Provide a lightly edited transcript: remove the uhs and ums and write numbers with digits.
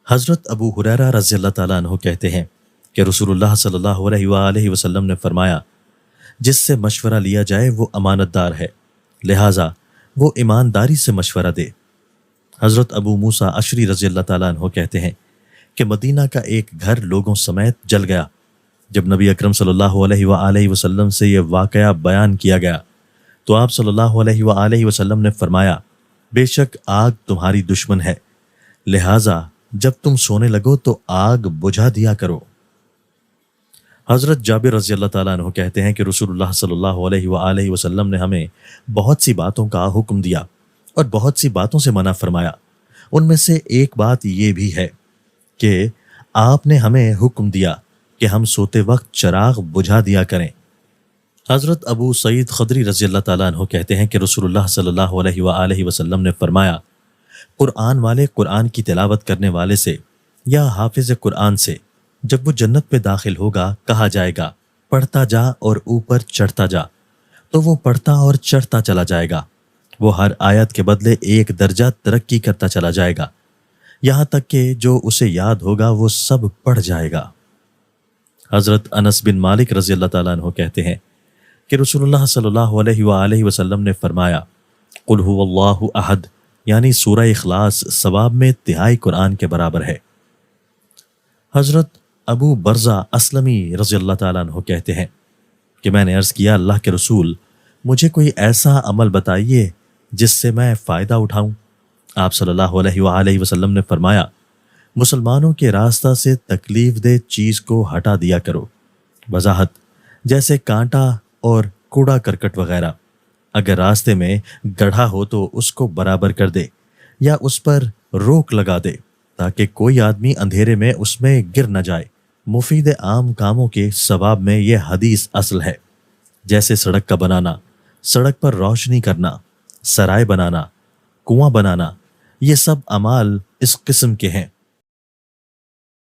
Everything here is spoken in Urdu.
حضرت ابو ہریرہ رضی اللہ تعالیٰ عنہ کہتے ہیں کہ رسول اللہ صلی اللہ علیہ وآلہ وسلم نے فرمایا، جس سے مشورہ لیا جائے وہ امانت دار ہے، لہٰذا وہ ایمانداری سے مشورہ دے۔ حضرت ابو موسیٰ اشعری رضی اللہ تعالیٰ عنہ کہتے ہیں کہ مدینہ کا ایک گھر لوگوں سمیت جل گیا۔ جب نبی اکرم صلی اللہ علیہ وآلہ وسلم سے یہ واقعہ بیان کیا گیا تو آپ صلی اللہ علیہ وآلہ وسلم نے فرمایا، بے شک آگ تمہاری دشمن ہے، لہٰذا جب تم سونے لگو تو آگ بجھا دیا کرو۔ حضرت جابر رضی اللہ تعالیٰ عنہ کہتے ہیں کہ رسول اللہ صلی اللہ علیہ وآلہ وسلم نے ہمیں بہت سی باتوں کا حکم دیا اور بہت سی باتوں سے منع فرمایا۔ ان میں سے ایک بات یہ بھی ہے کہ آپ نے ہمیں حکم دیا کہ ہم سوتے وقت چراغ بجھا دیا کریں۔ حضرت ابو سعید خدری رضی اللہ تعالیٰ عنہ کہتے ہیں کہ رسول اللہ صلی اللہ علیہ وآلہ وسلم نے فرمایا، قرآن والے قرآن کی تلاوت کرنے والے سے یا حافظ قرآن سے جب وہ جنت میں داخل ہوگا کہا جائے گا، پڑھتا جا اور اوپر چڑھتا جا، تو وہ پڑھتا اور چڑھتا چلا جائے گا۔ وہ ہر آیت کے بدلے ایک درجہ ترقی کرتا چلا جائے گا، یہاں تک کہ جو اسے یاد ہوگا وہ سب پڑھ جائے گا۔ حضرت انس بن مالک رضی اللہ تعالیٰ عنہ کہتے ہیں کہ رسول اللہ صلی اللہ علیہ وآلہ وسلم نے فرمایا، قل هو اللہ احد، یعنی سورہ اخلاص ثواب میں تہائی قرآن کے برابر ہے۔ حضرت ابو برزہ اسلمی رضی اللہ تعالیٰ عنہ کہتے ہیں کہ میں نے عرض کیا، اللہ کے رسول، مجھے کوئی ایسا عمل بتائیے جس سے میں فائدہ اٹھاؤں۔ آپ صلی اللہ علیہ وآلہ وسلم نے فرمایا، مسلمانوں کے راستہ سے تکلیف دہ چیز کو ہٹا دیا کرو۔ وضاحت: جیسے کانٹا اور کوڑا کرکٹ وغیرہ۔ اگر راستے میں گڑھا ہو تو اس کو برابر کر دے یا اس پر روک لگا دے تاکہ کوئی آدمی اندھیرے میں اس میں گر نہ جائے۔ مفید عام کاموں کے ثواب میں یہ حدیث اصل ہے، جیسے سڑک کا بنانا، سڑک پر روشنی کرنا، سرائے بنانا، کنواں بنانا، یہ سب اعمال اس قسم کے ہیں۔